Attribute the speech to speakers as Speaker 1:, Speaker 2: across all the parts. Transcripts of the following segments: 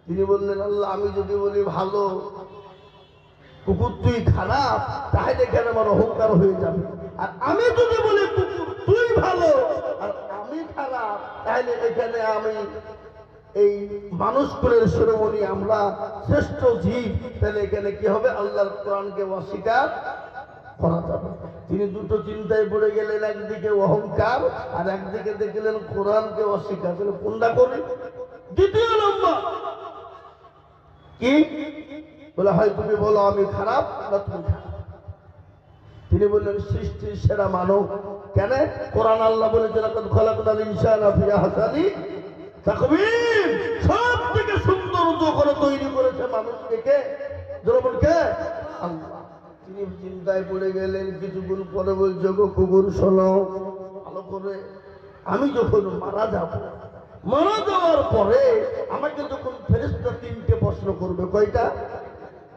Speaker 1: তিনি বললেন, আল্লাহ আমি যদি বলি ভালো, কুকুর তুই খারাপ, তাহলে এখানে আমার অহংকার হয়ে যাবে। আর আমি যদি বলি কুকুর তুই ভালো আর আমি খারাপ, তাহলে এখানে আমি এই মানুষ কুলের শিরোমণি, আমরা শ্রেষ্ঠ জীব, তাহলে এখানে কি হবে? আল্লাহর কোরআনকে অস্বীকার করা যাবে। তিনি দুটো চিন্তায় পড়ে গেলেন, একদিকে অহংকার আর একদিকে দেখলেন কোরআনকে অস্বীকার। তাহলে কোনটা করি? দ্বিতীয় নম্বর কি বলে, হয় তুমি বলো আমি খারাপ না তুমি খারাপ। তিনি বললেন, সৃষ্টির সেরা মানব। কেন? কোরআন আল্লাহ বলেছে, লাকাদ খালাকনাল ইনসানা ফি আহসানি তাকওয়িম। সব থেকে সুন্দর করে তৈরি করেছে মানুষকে। কে? জোরে কে? আল্লাহ। তিনি চিন্তায় পড়ে গেলেন। কিছুক্ষণ পরে বলছে, গো কুকুর শোনো ভালো করে, আমি যখন মারা যাব, মারা যাওয়ার পরে আমাকে যখন ফেরেশতা তিনটে প্রশ্ন করবে। কয়টা?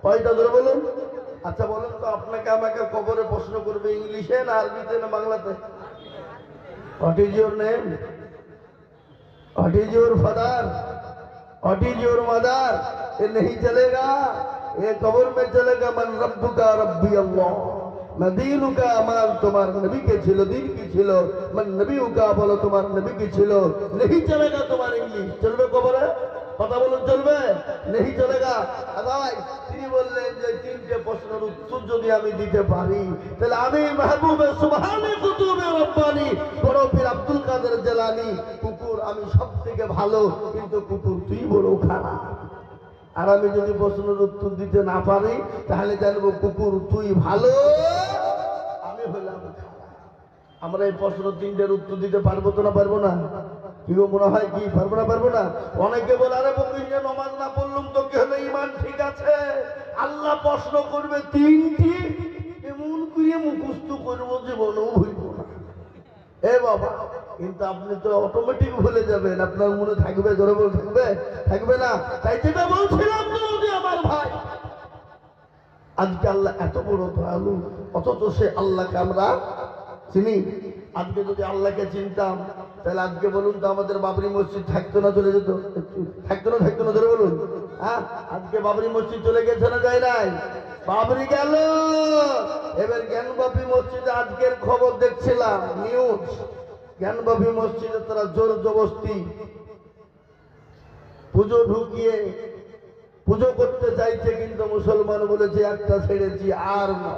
Speaker 1: কয়টা ধরে বলুন? আচ্ছা বলেন তো, আপনাকে আমাকে কবরে প্রশ্ন করবে ইংলিশে না আরবিতে না বাংলাতে? What is your name? What is your father? What is your mother? ये नहीं चलेगा। ये कब्र में चलेगा मन रब्बुका रब्बी अल्लाह, मदीनुका আমার তোমার নবী কে ছিল, দিন কি ছিল, মান নবীউকা বলো তোমার নবী কি ছিল। नहीं चलेगा তোমার ইংলিশ। চলবে কবরে? কথা বলুন, চলবে? नहीं चलेगा। আদাই তিনি বললেন যে তিনটে প্রশ্নের উত্তর যদি আমি দিতে পারি, তাহলে আমি মাহবুবে সুবহানে কুতুবে রব্বানি বড় পীর আব্দুল কাদের জিলানী, কুকুর আমি সব থেকে ভালো, কিন্তু কুকুর তুই বড় খারাপ। আর আমি যদি প্রশ্নের উত্তর দিতে না পারি, তাহলে জানবো কুকুর তুই ভালো, আমি হলাম খারাপ। আমরা এই প্রশ্ন তিনটের উত্তর দিতে পারবো তো না পারবো না? কি মনে হয়? কি পারবো না পারবো না? অনেকে বলে, আরে বকরিয়া নমাজ না পড়লুম তো কি হলো, ইমান ঠিক আছে। আল্লাহ প্রশ্ন করবে তিনটি, এমন করে মুখস্থ করবো জীবনেও ভুলব না। এ বাবা, কিন্তু আপনি তো অটোমেটিক ভুলে যাবেন। আপনার মনে থাকবে? জোরে বলে থাকবে? থাকবে না। তাই যেটা বলছিলাম যদি আমার ভাই, আজকে আল্লাহ এত বড় দয়ালু, অথচ সে আল্লাহকে আমরা চিনি। আজকে যদি আল্লাহকে চিনতাম, তাহলে আজকে বলুন তো আমাদের বাবরি মসজিদ থাকতো না? চলে যেত? থাকতো না? থাকতো না? ধরে বলুন। হ্যাঁ, আজকে বাবরি মসজিদ চলে গেছে না যায় নাই? বাবরি গেল। এবার জ্ঞানবাপী মসজিদে আজকের খবর দেখছিলাম, নিউজ, জ্ঞানবাপী মসজিদে তারা জোর জবরদস্তি পুজো ঢুকিয়ে পুজো করতে চাইছে, কিন্তু মুসলমান বলেছে একটা ছেড়েছি আর না,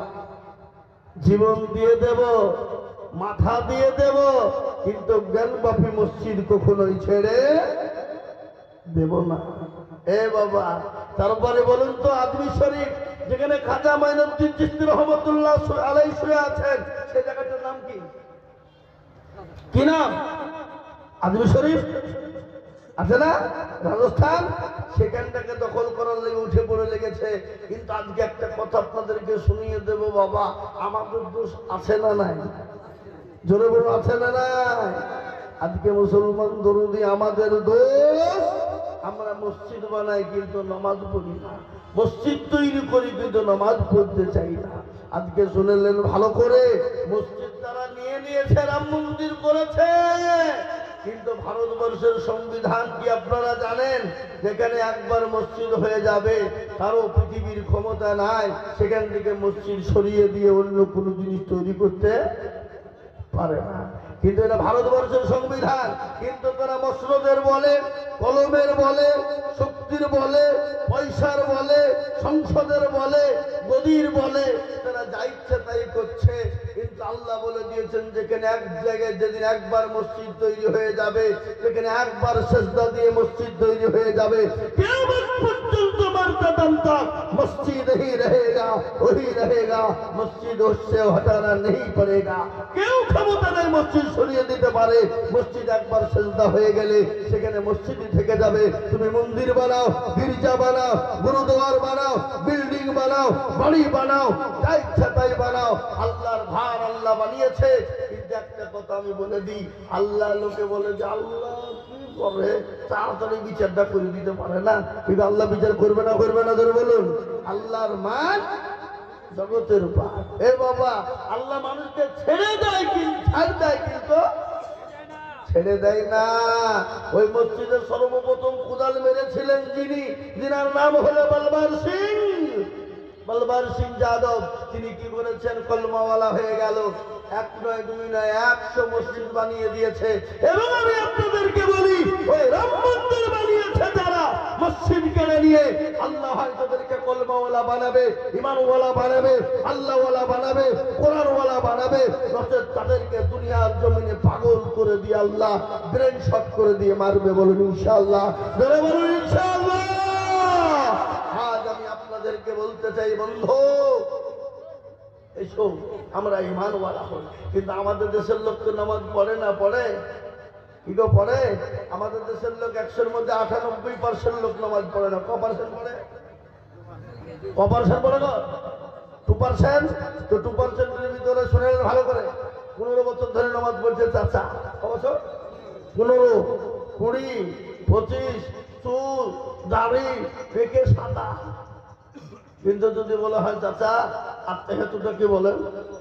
Speaker 1: জীবন দিয়ে দেব, মাথা দিয়ে দেব, কিন্তু জ্ঞানবাপী মসজিদ কখনোই ছেড়ে দেব না। এ বাবা, তারপরে বলুন তো আজমি শরীফ, যেখানে খাজা মাইনুদ্দিন চিশতি রহমতুল্লাহ আলাইহি শুয়ে আছেন, সেই জায়গাটার নাম কি? কি নাম? আজমি শরীফ আছে না, রাজস্থান? সেখানটাকে দখল করার লেগে উঠে পড়ে লেগেছে। কিন্তু আজকে একটা কথা আপনাদেরকে শুনিয়ে দেব বাবা, আমাদের দোষ আছে না নাই? জোরে বলো, আছে না নাই? আজকে মুসলমান দরুদি, আমাদের দোষ। আমরা মসজিদ বানাই কিন্তু নামাজ পড়ি না, মসজিদ তৈরি করি কিন্তু নামাজ পড়তে চাই না। আজকে শুনলেন ভালো করে, মসজিদ তারা নিয়ে নিয়েছে, রাম মন্দির করেছে, কিন্তু ভারতবর্ষের সংবিধান কি আপনারা জানেন? যেখানে একবার মসজিদ হয়ে যাবে, কারো পৃথিবীর ক্ষমতা নাই সেখান থেকে মসজিদ সরিয়ে দিয়ে অন্য কোনো জিনিস তৈরি করতে পারে না। কিন্তু এটা ভারতবর্ষের সংবিধান। কিন্তু তারা মসনদের বলে, কলমের বলে, শক্তির বলে, পয়সার বলে, সংসদের বলে, গদির বলে, তারা যা ইচ্ছে তাই করছে। কিন্তু আল্লাহ বলে দিয়েছেন, যেখানে এক জায়গায় যেদিন একবার মসজিদ তৈরি হয়ে যাবে, যেখানে একবার সেজদা দিয়ে মসজিদ তৈরি হয়ে যাবে, কিয়ামত পর্যন্ত মর্তদাম তক মসজিদ ही रहेगा, वही रहेगा, মসজিদ उससे हटाना नहीं पड़ेगा। কেউ ক্ষমতা নেই মসজিদ সরিয়ে দিতে পারে। মসজিদ একবার সেজদা হয়ে গেলে সেখানে মসজিদই থেকে যাবে। তুমি মন্দির বানাও, গির্জা বানাও, গুরুদ্বার বানাও, বিল্ডিং বানাও, বাড়ি বানাও, যা ইচ্ছা তাই বানাও, আল্লাহর ভার আল্লাহ বানিয়েছে। কিন্তু একটা কথা আমি বলে দিই, আল্লাহ লোকে বলে যে আল্লাহ কি করে, তাড়াতাড়ি বিচারটা করে দিতে পারে না। কিন্তু আল্লাহ বিচার করবে না, করবে না? ধরে বলুন, আল্লাহর মান জগতের পার। এ বাবা, আল্লাহ মানুষকে ছেড়ে দেয়, কিন্তু ছাড় দেয় কিন্তু ছেড়ে দেয় না। ওই মসজিদের সর্বপ্রথম কোদাল মেরেছিলেন যিনি, যিনার নাম হলো বলবার সিং, বলবার সিং যাদব। তিনি কি করেছেন? কলমাওয়ালা হয়ে গেল। এক নয়, দুই নয়, 100 মসজিদ বানিয়ে দিয়েছে। এবং আমি আপনাদেরকে বলি, ওই রাম মন্দির বানিয়েছে যারা, মসজিদ কেড়ে নিয়ে, আল্লাহ হয় তাদেরকে কলমাওয়ালা বানাবে, ইমানওয়ালা বানাবে, আল্লাহওয়ালা বানাবে, কোরআনওয়ালা বানাবে। নচেত তাদেরকে দুনিয়ার জমিনে পাগল করে দিয়ে আল্লাহ ব্রেন শট করে দিয়ে মারবে। বলুন ইনশাআল্লাহ, ধরে বলুন ইনশাআল্লাহ। আজ আমি আপনাদেরকে বলতে চাই, বন্ধু এসো আমরা ইমানওয়ালা হই। কিন্তু আমাদের দেশের লোক তো নামাজ পড়ে না। পড়ে কি গো? পড়ে। আমাদের দেশের লোক 100-র মধ্যে 98% লোক নামাজ পড়ে না। ক% পড়ে? ক% পড়ে গো? 2%। তো 2%-এর ভিতরে শুনে ভালো করে, 15 বছর ধরে নামাজ পড়ছে চাচা। ক বছর? 15, 20, 25, চুল দাড়ি পেকে সাদা। কিন্তু যদি বলা হয় চাচা আত্মহেতুটা কি বলেন?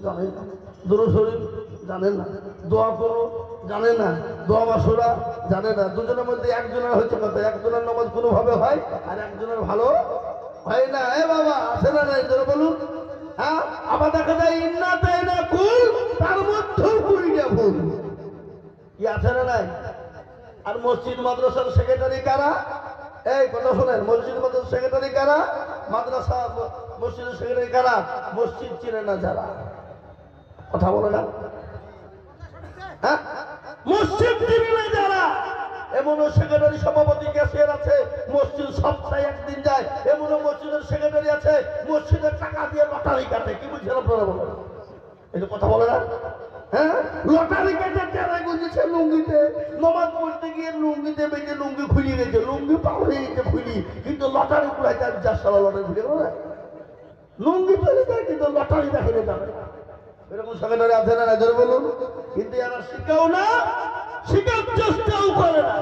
Speaker 1: জানেন না। দুরূদ শরীফ জানেন না, দোয়া করো জানেন না, দোয়া মাসুরা জানে না। দুজনের মধ্যে একজনের হচ্ছে কথা, একজনের নামাজ কোনোভাবে হয় আর একজনের ভালো হয় না। এ বাবা আছে না নাই? ধরে বলুন। হ্যাঁ, আবার দেখা যায় ইন্না দেয় না কুল, তার মধ্যেও কুড়িটা ভুল। কি আছে না নাই? আর মসজিদ মাদ্রাসার সেক্রেটারি কারা? এই কথা শোনেন, মসজিদ মাদ্রাসার সেক্রেটারি কারা? মাদ্রাসা মসজিদের সেক্রেটারি কারা? মসজিদ চিনে না যারা। কথা বলে না। হ্যাঁ, মসজিদ চিনে না যারা। এমনও সেক্রেটারি সভাপতি ক্যাশিয়ার আছে, মসজিদ সপ্তাহে একদিন যায়। এমনও মসজিদের সেক্রেটারি আছে, মসজিদের টাকা দিয়ে লটারি কাটে। কি বুঝছেন আপনারা? বলেন, এই কথা বলে না। হ্যাঁ, লটারি কেটে টেরা গুঁজেছে লুঙ্গিতে, নমাজ পড়তে গিয়ে লুঙ্গিতে বেঁধে লুঙ্গি খুলে গেছে, লুঙ্গি পাওয়া গেছে খুলি, কিন্তু লটারি পুরাইতে আমি 4 সাল লটারি খুলে গেল না। লুঙ্গি পেলে যায় কিন্তু লটারি দেখে যাবে। এরকম সেক্রেটারি আছে না? ধরে বলুন। কিন্তু এরা শিখাও না, শিখার চেষ্টাও করে না।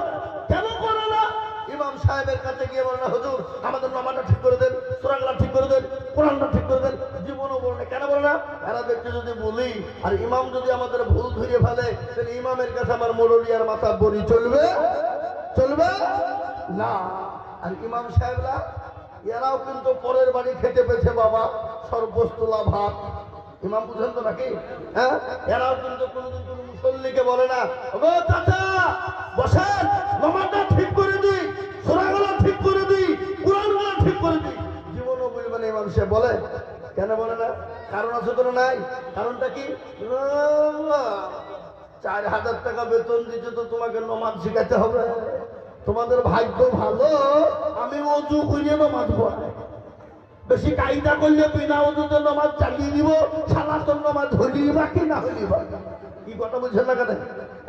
Speaker 1: কেন করে না? ইমাম সাহেবের কাছে গিয়ে বলে না, হুজুর আমাদের নামাজটা ঠিক করে দেন, সূরাগুলো ঠিক করে দেন, কোরআনটা ঠিক করে দেন। জীবনও বলে না। কেন বলে না? এরাদেরকে যদি বলি আর ইমাম যদি আমাদের ভুল ধরে ফেলে, তাহলে ইমামের কাছে আমার মুরব্বিয়ার মাথা বড়ি চলবে? চলবে না। আর ইমাম সাহেবরা এরাও কিন্তু পরের বাড়ি খেতে পেয়েছে বাবা, সর্বস্তলা ভাত। ইমাম বুঝেন তো নাকি? হ্যাঁ, এরাও কিন্তু কোনোদিন কোনো মুসল্লিকে বলে না, ও চাচা বসেন, নামাজটা ঠিক করে দিই, সূরাগুলো ঠিক করে দিই, কোরআনগুলো ঠিক করে দিই। জীবনও বলবে না। ইমাম সাহেব বলে। কেন বলে না? কারণ আছে তো নাই? কারণটা কি? 4000 টাকা বেতন দিচ্ছে তো তোমাকে নামাজ শিখাতে হবে। তোমাদের ভাগ্য ভালো, আমি ওযু করে নামাজ পড়াই। বেশি কায়দা করলে বিনা ওযুতে নামাজ চালিয়ে দিব, সালাতুন নামাজ হলি বা কি না হলি বা। কি কথা বুঝছেন না কেন?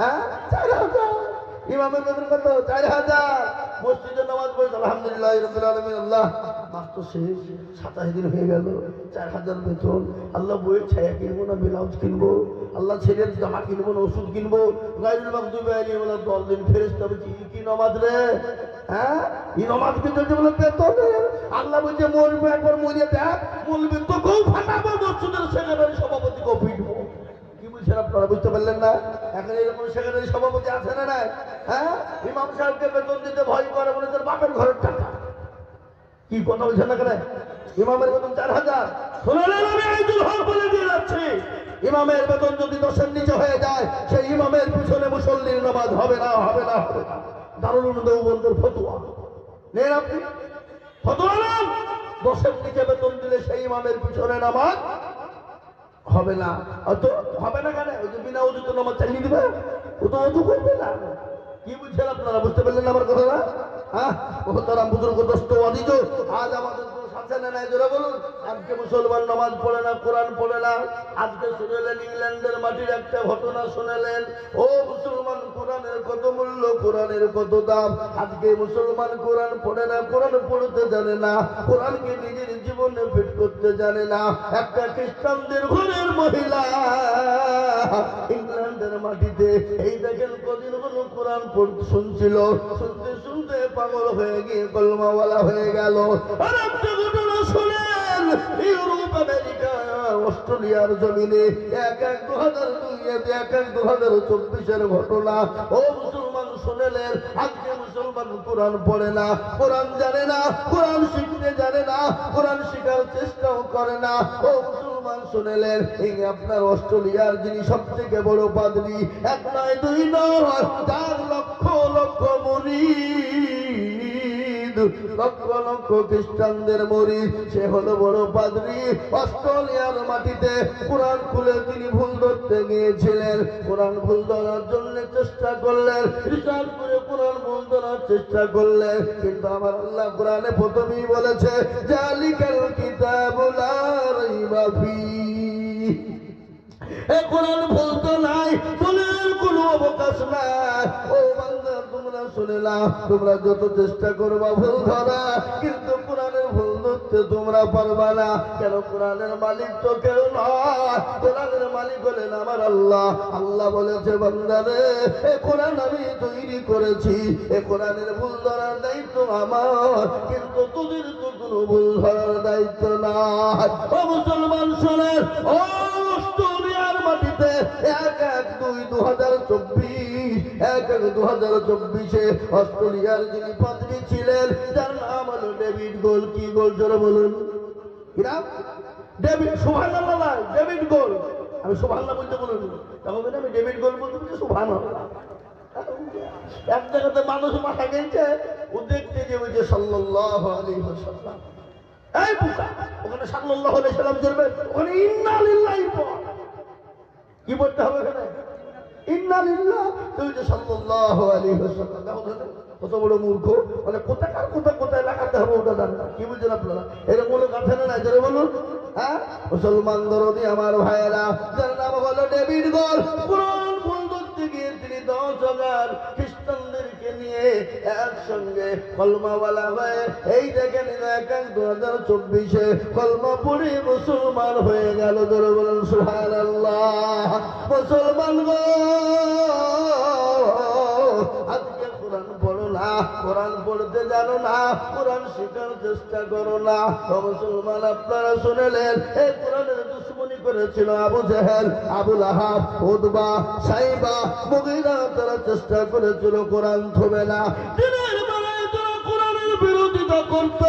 Speaker 1: হ্যাঁ, 4000 ইমামের বেতন কত? 4000। মসজিদে নামাজ পড়ে আলহামদুলিল্লাহ রাব্বিল আলামিন। আল্লাহ মাস তো শেষ, 27 দিন হয়ে গেল, 4000 বেতন। আল্লাহ বইয়ের ছায়া কিনবো না ব্লাউজ কিনবো? আল্লাহ ছেলের জামা কিনবো না ওষুধ কিনবো? গায়রুল মাগদুবি আলাইহিম বলে 10 দিন ফেরেশতা বলছে কি নামাজ রে? হ্যাঁ, এই নামাজ কিন্তু বলে বেতন। আল্লাহ বলছে মরবে, একবার মরিয়ে দেখ, মরবি তোকেও ফাটাবো, মসজিদের সেক্রেটারি সভাপতিকেও পিটবো। কি বুঝছেন আপনারা? বুঝতে পারলেন না? এখন এরকম সেক্রেটারি সভাপতি আছে না নাই? হ্যাঁ, ইমাম সাহেবকে বেতন দিতে ভয় করে, বলে তোর বাপের ঘরের টাকা। কি কথা বলছেন না কেন? ইমামের বেতন 4000। শুনুন, আমি আইদুল হক বলে দিয়ে যাচ্ছি, ইমামের বেতন যদি 10-এর নিচে হয়ে যায়, সেই ইমামের পিছনে মুসল্লির নামাজ হবে না, হবে না, হবে না। দারুল উলুম দেওবন্দের ফতোয়া নেন আপনি, ফতোয়া নেন। 10-এর নিচে বেতন দিলে সেই ইমামের পিছনে নামাজ হবে না। তো হবে না কেন? ওই যে বিনা ওযুতে নামাজ চালিয়ে দিবে, ও তো ওযু করবে না। কি বুঝছেন আপনারা? বুঝতে পারলেন না আমার কথা? না? হ্যাঁ, মোহতারাম বুজুর্গ দোস্ত ওয়াজিজ, আজ আমাদের তো সাথে না নাই, জোরে বলুন। আজকে মুসলমান নামাজ পড়ে না, কোরআন পড়ে না। আজকে শুনেলেন ইংল্যান্ডের মাটির একটা ঘটনা শুনেলেন। ও মুসলমান, কোরআনের কত মূল্য, কোরআনের কত দাম। আজকে মুসলমান কোরআন পড়ে না, কোরআন পড়তে জানে না, কোরআনকে নিজের জীবনে ফিট করতে জানে না। একটা খ্রিস্টানদের ঘরের মহিলা ইংল্যান্ডের মাটিতে এই দেখেন কদিন হলো কোরআন পড়তে শুনছিল, শুনতে শুনতে পাগল হয়ে গিয়ে কলমাওয়ালা হয়ে গেল। আর একটা ঘটনা শুনেন, ইউরোপ, আমেরিকা, অস্ট্রেলিয়ার জমিনে 1/1/2002 ঘটনা। ও মুসলমান শুনেলেন, আজকে মুসলমান কোরআন পড়ে না, কোরআন জানে না, কোরআন শিখতে জানে না, কোরআন শিখার চেষ্টাও করে না। ও মুসলমান শুনেলেন, এই আপনার অস্ট্রেলিয়ার যিনি সব থেকে বড় পাদ্রী, 1 নয় 2 নয় 4 লক্ষ লক্ষ মুরিদ, লক্ষ লক্ষ খ্রিস্টানদের মুরিদ, সে হলো বড় পাদ্রী। অস্ট্রেলিয়ার মাটিতে কোরআন খুলে তিনি ভুল ধরতে গিয়েছিলেন, কোরআন ভুল ধরার জন্য চেষ্টা করলেন, রিসার্চ করে কোরআন ভুল ধরার চেষ্টা করলেন, কিন্তু আমার আল্লাহ কোরআনে প্রথমেই বলেছে, জালিকাল কিতাবুল লা রাইবা ফীহ। এই কোরআন ভুল তো নাই, ভুলের কোনো অবকাশ নাই। ও বান্দা, তোমরা শুনে নাও, তোমরা যত চেষ্টা করবা ভুল ধরা, কিন্তু কোরআনের ভুল ধরতে তোমরা পারবা না। কেন? কোরআনের মালিক তো কেউ নয়, কোরআনের মালিক হলেন আমার আল্লাহ। আল্লাহ বলেছে, বান্দা রে, এ কোরআন আমি তৈরি করেছি, এ কোরআনের ভুল ধরার দায়িত্ব আমার, কিন্তু তোদের তো কোনো ভুল ধরার দায়িত্ব নাই। ও মুসলমান শোনেন, ও অস্ট্রেলিয়ার মাটিতে 1/1/2024 অস্ট্রেলিয়ার যিনি পাদ্রী ছিলেন, যার নাম হলো ডেভিড গোল। কি গোল জোরে বলুন? ডেভিড, সুবহানাল্লাহ, ডেভিড গোল। আমি সুবহানাল্লাহ বলতে বলুন, তখন আমি ডেভিড গোল বলতে বলছি সুবহানাল্লাহ। এক জায়গাতে মানুষ মাথা গেছে, ও দেখতে যে বলছে সাল্লাল্লাহু আলাইহি ওয়াসাল্লাম। এই বুকা, ওখানে সাল্লাল্লাহু আলাইহি ওয়াসাল্লাম চলবে, ওখানে ইন্না লিল্লাহি পড়। কি বলতে হবে এখানে? ইন্না লিল্লাহ, তুই যে সাল্লাল্লাহু আলাইহি ওয়াসাল্লাম। দেখো কত বড় মূর্খ, মানে কোথাকার কোথায় লাগাতে হবে ওটা জানে না। কি বুঝছেন আপনারা? এরকম বলে গাছে না, জোরে বলুন। হ্যাঁ, মুসলমান দরদি আমার ভাইয়েরা, যার নাম হলো ডেভিড গোল, কোরআন ভুল ধরতে গিয়ে তিনি 10,000 খ্রিস্টানদেরকে নিয়ে একসঙ্গে কলমাওয়ালা হয়ে, এই দেখেন 1/1/2024 কলমা পড়ে মুসলমান হয়ে গেল। জোরে বলুন সুবহানাল্লাহ। মুসলমান গো, আজকে কোরআন পড়ো না, কোরআন পড়তে জানো না, কোরআন শেখার চেষ্টা করো না। মুসলমান, আপনারা শুনেলেন, এই কোরআনের দুশ্মনী করেছিল আবু জেহেল, আবু লাহাব, উতবা, সাইবা, মুগীরা। তারা চেষ্টা করেছিল কোরআন থবে না। দিনের বেলায় তারা কোরআনের বিরোধিতা করত,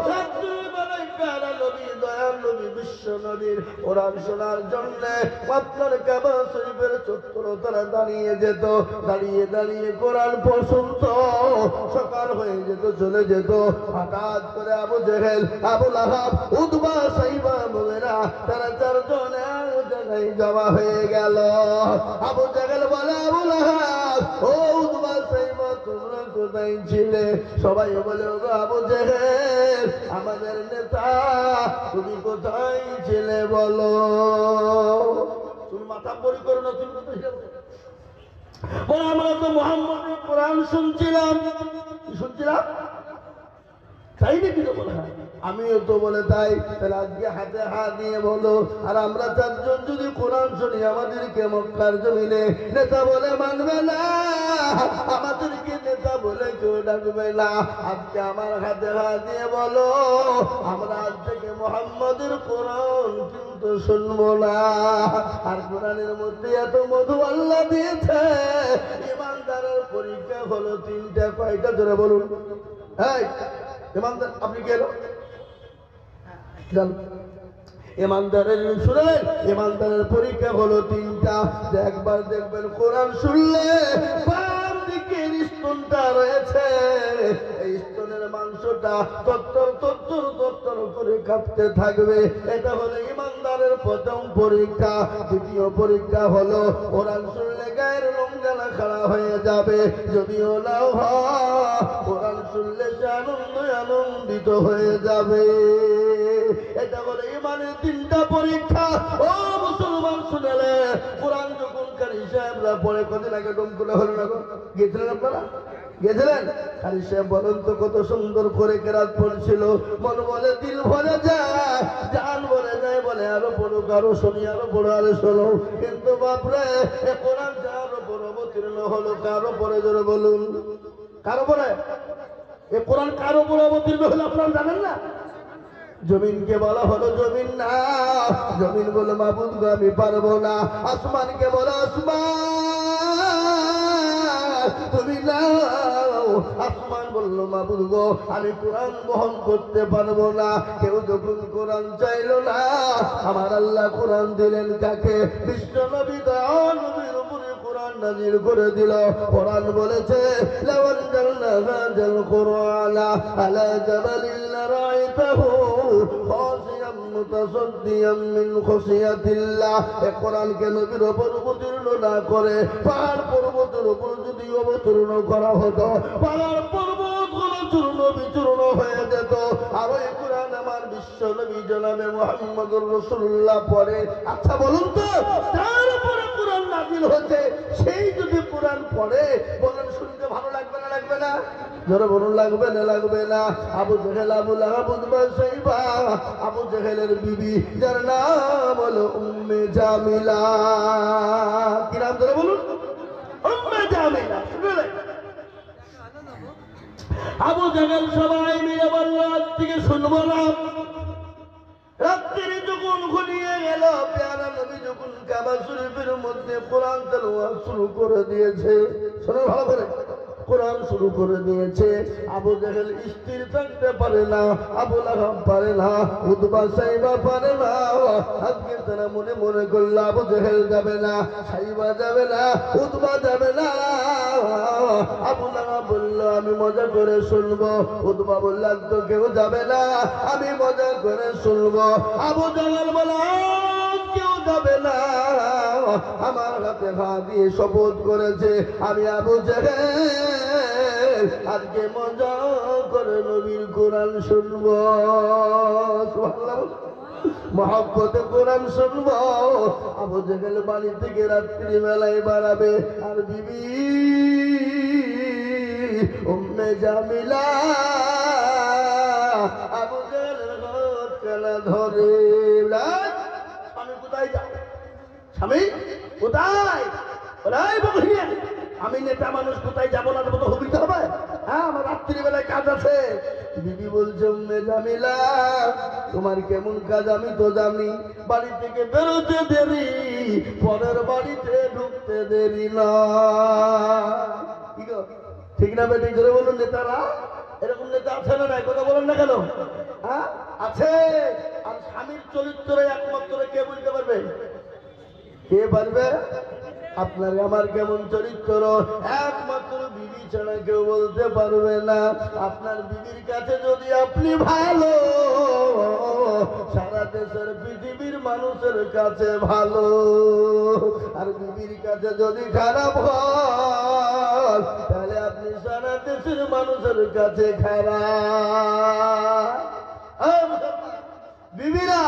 Speaker 1: রাত্রের বেলায় কারা নবী, দয়াল নবী, বিশ্ব নবীর কোরআন শোনার জন্য আপনার কাবা শরীফের চত্বর তারা দাঁড়িয়ে যেত, দাঁড়িয়ে দাঁড়িয়ে কোরআন পড়ত। সকাল হয়ে যেত, চলে যেত। হঠাৎ করে আবু জেহেল, আবু লাহাব, উতবা, সাইবা, মুগীরা তারা 4 জন এক জায়গায় জমা হয়ে গেল। আবু জেহেল বলে, আবু লাহাব, ও উতবা, সাইবা, তোমরা কোথায় ছিলে? সবাই বলে, ও আবু জেহেল, আমাদের নেতা, তুমি কোথায় ছিলে বলো? তুমি মাথা পরি করো না, তুমি কোথায় ছিলে? বলে, আমরা তো মুহাম্মদের কোরআন শুনছিলাম। শুনছিলাম তাই নাকি? তো বলে, আমিও তো বলে তাই। তাহলে আজকে হাতে হাত দিয়ে বলো, আর আমরা 4 জন যদি কোরআন শুনি, আমাদেরকে মক্কার জমিনে নেতা বলে মানবে না, আমাদেরকে নেতা বলে কেউ ডাকবে না। আজকে আমার হাতে হাত দিয়ে বলো, আমরা আজ থেকে মুহাম্মদের কোরআন কিন্তু শুনবো না। আর কোরআনের মধ্যে এত মধু আল্লাহ দিয়েছে, ইমানদারের পরীক্ষা হলো 3টা। কয়টা জোরে বলুন? এই ইমানদার, আপনি কে এলো? ইমানদারের শুনলেন, ইমানদারের পরীক্ষা হলো 3টা। একবার দেখবেন কোরআন শুনলে বাম দিকের স্তনটা রয়েছে, এই স্তনের মাংসটা তত্তর তত্তর তত্তর করে কাঁপতে থাকবে। এটা হলো ইমানদারের প্রথম পরীক্ষা। দ্বিতীয় পরীক্ষা হলো কোরআন শুনলে গায়ের রঙজালা খাড়া হয়ে যাবে, যদিও নাও হয়, কোরআন শুনলে সে আনন্দিত হয়ে যাবে। এটা হলো ইমানের 3টা পরীক্ষা। ও মুসলমান শুনেলে, কোরআন যখন কারি সাহেবরা পড়ে, কদিন আগে ডোমকুলে হলো না, গিয়েছিলেন আপনারা? গিয়েছিলেন? কারি সাহেব বলেন তো কত সুন্দর করে কেরাত পড়ছিল। মন বলে, দিল ভরে যায়, জান ভরে যায়, বলে আরো পড়ো, আরো শুনি, আরো পড়ো, আরো শোনো। কিন্তু বাপরে, এ কোরআন যার উপর অবতীর্ণ হলো, কারো পরে জোরে বলুন? কারো পরে? এ কোরআন কারো উপর অবতীর্ণ হলো আপনারা জানেন না? জমিনকে বলা হলো জমিন না, জমিন বলে মাবুদ গো আমি পারবো না। আসমানকে বলো আসমান তুমি নাও, আসমান বললো মাবুদ গো আমি কোরআন বহন করতে পারবো না। কেউ যখন কোরআন চাইলো না, আমার আল্লাহ কোরআন দিলেন কাকে? বিশ্ব নবী দয়াল নবীর উপরে কোরআন নাযিল করে দিল। কোরআন বলেছে লাওয়ান জালনা হাযাল কুরআনা আলা জাবালিন লারাইতাহু খাশিয়াম মুতাসাদ্দিয়াম মিন খাশিয়াতিল্লাহ। এই কোরআনকে নবীর উপর অবতীর্ণ না করে পাহাড় পর্বতের উপর যদি অবতীর্ণ করা হতো, পাহাড় পর্বতগুলো চূর্ণ বিচূর্ণ হয়ে যেত। আর ওই কোরআন আমার বিশ্ব নবী জনাবে মুহাম্মদুর রাসূলুল্লাহ পড়ে। আচ্ছা বলুন তো, তার উপরে কোরআন নাযিল হচ্ছে, সেই যদি কোরআন পড়ে, বলেন শুনতে ভালো লাগবে না লাগবে না? জোরে বলুন লাগবে না লাগবে না? আবু জেহেল, আবু লাহাব, উতবা, শাইবা, আবু জেহেলের বিবি যার নাম হলো উম্মে জামিলা। কি নাম ধরে বলুন? উম্মে জামিলা। শুনলে আবু জেহেল সবাই মিলে বলল আজ থেকে শুনবো না। রাত্রি যখন ঘনিয়ে গেল, পেয়ারা নবী যখন কাবা শরীফের মধ্যে কোরআন তেলাওয়াত শুরু করে দিয়েছে, শোনো ভালো করে, কোরআন শুরু করে দিয়েছে। আবু জেহেল স্থির থাকতে পারে না, আবু লাহাব পারে না, উতবা শাইবা পারে না। আজকে তারা মনে মনে করল আবু জেহেল যাবে না, শাইবা যাবে না, উতবা যাবে না। আবু লাহাব বলল আমি মজা করে শুনবো, উতবা বলল তো কেউ যাবে না, আমি মজা করে শুনবো। আবু জেহেল বলল কেউ যাবে না, আমার হাতে হাত দিয়ে শপথ করেছে আমি আবু জেহেল আজকে মজা করে নবীর কোরআন শুনবো। সুবহানাল্লাহ, মহব্বতে কোরআন শুনবো। আবু জেহেল বাড়ি থেকে রাত্রি বেলায় বাড়াবে, আর বিবি উম্মে জামিলা আবু জেহেলের হাত কানা ধরে। আমি কোথায় যাও? স্বামী কোথায়? আমি নেতা মানুষ, কোথায় যাবো না যাবো তো হবিতে হবে? হ্যাঁ, আমার রাত্রিবেলায় কাজ আছে। বিবি বলছে উম্মে জামিলা তোমার কেমন কাজ আমি তো জানি, বাড়ি থেকে বেরোতে দেরি, পরের বাড়িতে ঢুকতে দেরি না। ঠিক না বেটি? ধরে বলুন নেতারা, এরকম নেতা আছে না নাই? কথা বলেন না কেন? হ্যাঁ আছে। আর স্বামীর চরিত্র একমাত্র কে বলতে পারবে? কে পারবে? আপনার আমার কেমন চরিত্র একমাত্র বিবি ছাড়া কেউ বলতে পারবে না। আপনার বিবির কাছে যদি আপনি ভালো, সারা দেশের পৃথিবীর মানুষের কাছে ভালো। আর বিবির কাছে যদি খারাপ হন, তাহলে আপনি সারা দেশের মানুষের কাছে খারাপ। বিবিরা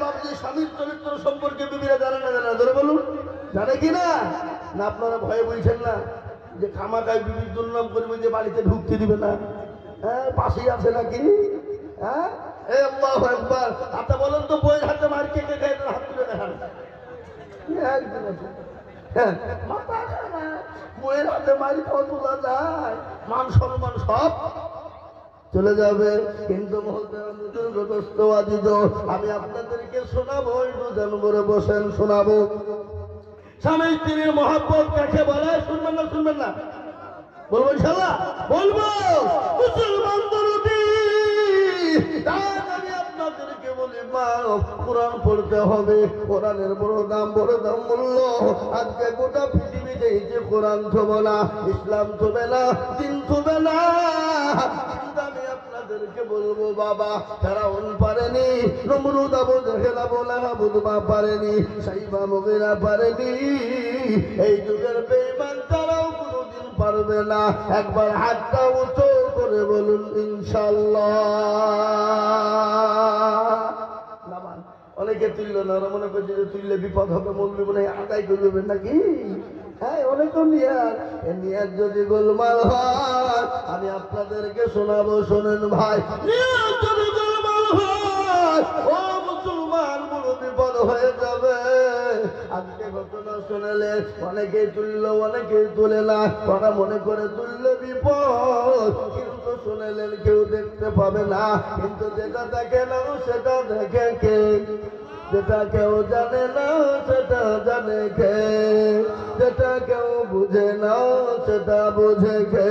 Speaker 1: বাবুজি স্বামীর চরিত্র সম্পর্কে বিবিরা জানে না? জানে? ধরে বলুন জানে কিনা? না আপনারা ভয়ে বলছেন না যে খামাকায় বিবির দুর্নাম করবে, যে বাড়িতে ঢুকতে দিবে না? হ্যাঁ, পাশেই আছে নাকি? হ্যাঁ, আল্লাহু আকবার। আচ্ছা বলেন তো, বইয়ের হাতে মার কে কে খায়? হাত তুলে দেখান। বইয়ের হাতে মারি খাওয়া তোলা যায়? মান সম্মান সব চলে যাবে। কিন্তু আমি আপনাদেরকে শোনাবো, একটু জানবরে বসেন, শোনাবো। স্বামী স্ত্রীর মহব্বত কাকে বলে? শুনবেন না? শুনবেন না? বলবো ইনশাআল্লাহ, বলবো। মুসলমান দরদি আমি আপনাদেরকে বলি মা, কোরআন পড়তে হবে। কোরআনের বড় দাম, বড় দাম মূল্য। আজকে গোটা পৃথিবীতে যে কোরআন থবে না, ইসলাম থবে না, দিন থবে না। আমি আপনাদেরকে বলবো বাবা, ফেরাউন পারেনি, নমরুদ, আবু জেহেল, আবু লাহাব, উতবা পারেনি, শাইবা, মুগীরা পারেনি। এই যুগের বেঈমান তারাও কোনোদিন পারবে না। একবার হাতটা উঁচু করে বলুন ইনশাআল্লাহ। অনেকে তুললো না, ওরা মনে করছে যে তুললে বিপদ হবে, মৌলবি মনে হয় আদায় করবে নাকি? হ্যাঁ, অনেক নিয়াত যদি গোলমাল হয়, আমি আপনাদেরকে শোনাবো, শোনেন ভাই। নিয়াত যদি গোলমাল হয়, ও মুসলমান, বড় বিপদ হয়ে যাবে। আজকে ঘটনা শুনেলে অনেকেই তুললো, অনেকেই তুলে না। ওরা মনে করে তুললে বিপদ, কিন্তু শুনেলেন কেউ দেখতে পাবে না, কিন্তু যেটা দেখে না সেটা দেখে কে? যেটা কেউ জানে না সেটা জানে কে? যেটা কেউ বুঝে না সেটা বুঝে কে?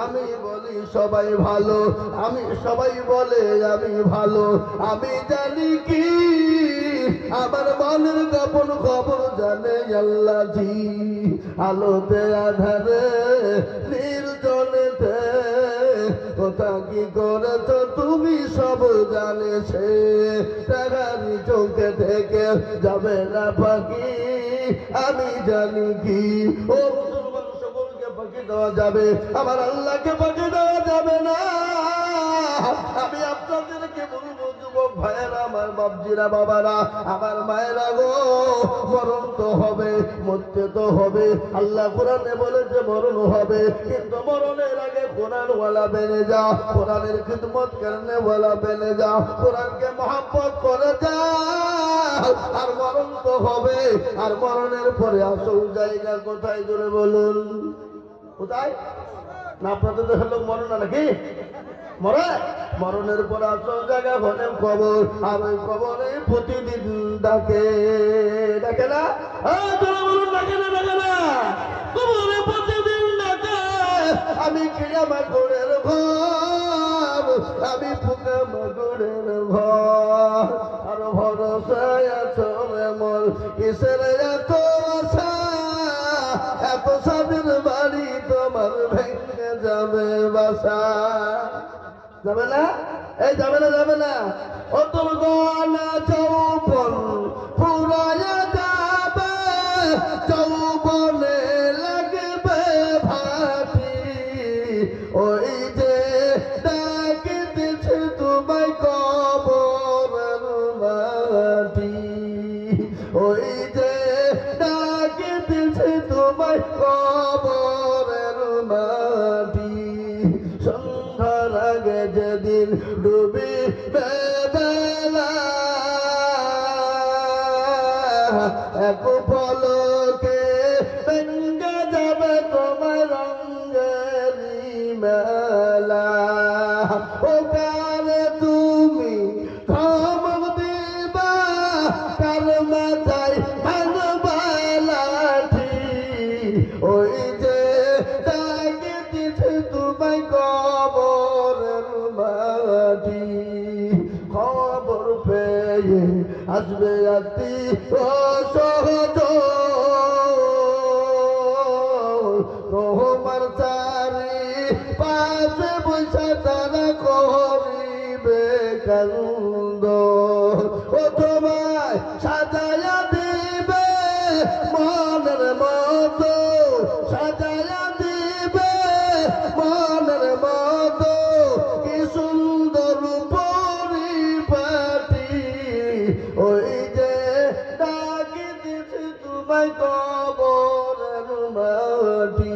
Speaker 1: আমি বলি সবাই ভালো, আমি সবাই বলে আমি ভালো, আমি জানি কি আমার মনের গোপন খবর জানে আল্লাহ জি। আলোতে আধারে নির্জনেতে কথা কি করেছ তুমি সব জানে সে। টাকারি চোখে থেকে যাবে না পাখি, আমি জানি কি। ও মুসলমান, সকলকে পাখি দেওয়া যাবে, আমার আল্লাহকে পাখি দেওয়া যাবে না। আমি আপনাদেরকে বলবো যুবক ভাইয়েরা, আমার বাপজিরা, বাবারা, আমার মায়েরা গো, মরণ তো হবে, মরতে তো হবে। আল্লাহ কোরআনে বলেছে মরণ হবে, কিন্তু মরণের আগে কোরআনওয়ালা বেনে যাও, কোরআনের খিদমত করনে ওয়ালা বেনে যাও, কোরআনকে মহব্বত করে যাও। আর মরণ তো হবে, আর মরণের পরে আসল জায়গা কোথায় জোরে বলুন? কোথায়? না আপনাদের দেশের লোক মরণ না নাকি? মরে? মরণের পর আসল জায়গা হলে কবর, আর ওই কবরে প্রতিদিন ডাকে, ডাকে না? বলুন ডাকে না? ডাকে না? কবরে প্রতিদিন ডাকে। আমি কিয়া মাগুরের ঘর, আমি ফুকা মাগুরের ঘর, আর ভরসায় আছো এমন কিসের এত আশা? এত স্বাধীন বাড়ি তোমার ভেঙে যাবে বাসা। যাবে না? এই যাবে না, যাবে না। ও তোর গলা চৌবন ফুরায়া যাবে, চৌবনে লাগবে ভাটি। ওই যে ডাকিতেছে তোমায় কবরের মাটি, ওই যে ডাকিতেছে তোমায় কবরের মাটি। সন্ধ্যার আগে যেদিন ডুবিবে বেলা, এক পলকে ভেঙে যাবে তোমার রঙেরি মেলা। ও কারে তুমি ধমক দিবা, কার মাথায় মানবা লাঠি? ওই যে ডাকে দিছে তোমায় কবরের মাটি। খবর পেয়ে আসবে আতি ও সহজ, তোমার চারি পাশে বসে তারা করিবে কান্দ। ও তোমায় সাজায়া দিবে মনের মতো, সাজায়া দিবে মনের মতো, কি সুন্দর পরিপাটি। ওই যে ডাকি দিছি তোমায় কবরের মাটি।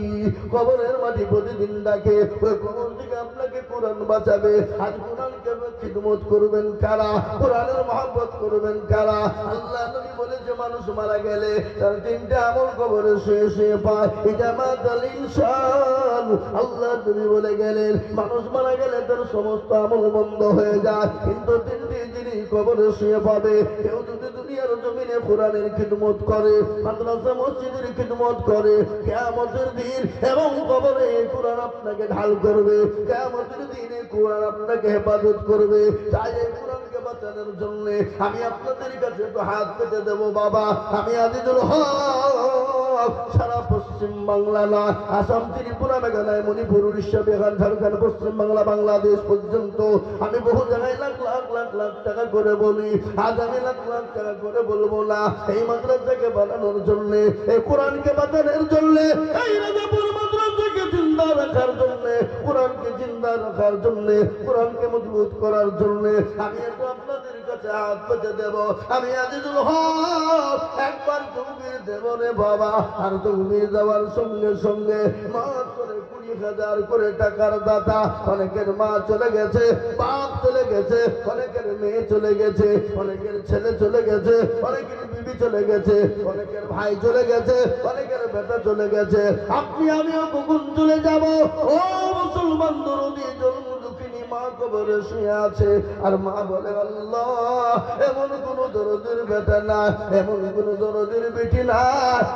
Speaker 1: কবরের মাটি প্রতিদিন ডাকে, ওই কবর থেকে আপনাকে কোরআন বাঁচাবে। আজ কোরআনকে খিদমত করবেন কারা? কোরআনের মহব্বত করবেন কারা? আল্লাহ নবী বলেছে মানুষ মারা গেলে তার তিনটা আমল কবরে শুয়ে শুয়ে পায়। ইজামাতুল ইনসান, আল্লাহ নবী বলে গেলেন মানুষ মারা গেলে তার সমস্ত আমল বন্ধ হয়ে যায়, কিন্তু তিনটি জিনিস কবরে শুয়ে পাবে। কেউ যদি দুনিয়ার জমিনে কোরআনের খিদমত করে, মাদ্রাসা মসজিদের খিদমত করে, কিয়ামতের দিন এবং কবরে কোরআন আপনাকে ঢাল করবে। কিয়ামতের দিনে কোরআন আপনাকে হেফাজত করবে। তাই এই কোরআনকে বাঁচানোর জন্য আমি আপনাদের কাছে তো হাত পেতে দেব বাবা। আমি আজিজুল হক সারা পশ্চিম বাংলা না, আসাম, ত্রিপুরা, মেঘালয়, মণিপুর, উড়িষ্যা, বিহার, ঝাড়খণ্ড, পশ্চিম বাংলা, বাংলাদেশ পর্যন্ত আমি বহু জায়গায় লাখ লাখ লাখ লাখ টাকা করে বলি। আজ আমি লাখ লাখ টাকা করে বলবো না। এই মাদ্রাসাকে বানানোর জন্য, এই কোরআনকে বাঁচানোর জন্য, এই রাজাপুর মাদ্রাসাকে জিন্দা রাখার জন্য, কোরআনকে জিন্দা রাখার জন্য, কোরআনকে মজবুত করার জন্য আমি একটু আপনাদের কাছে হাত পেতে দেব। আমি আজিজুল হক একবার তকবীর দেব রে বাবা। আর তকবীর দেওয়ার সঙ্গে সঙ্গে মাত্র করে 20,000 করে টাকার দাতা, অনেকের মা চলে গেছে, বাপ চলে গেছে, অনেকের মেয়ে চলে গেছে, অনেকের ছেলে চলে গেছে, অনেকের বিবি চলে গেছে, অনেকের ভাই চলে গেছে, অনেকের বেটা চলে গেছে। আপনি আমিও কখন চলে যাব? ও মুসলমান মুসলমান দরদি জন্ম দুঃখিনী মা কবরে শুয়ে আছে, আর মা বলে আল্লাহ এমন কোন দরদের বেটা না, এমন কোন দরদের বেটি না,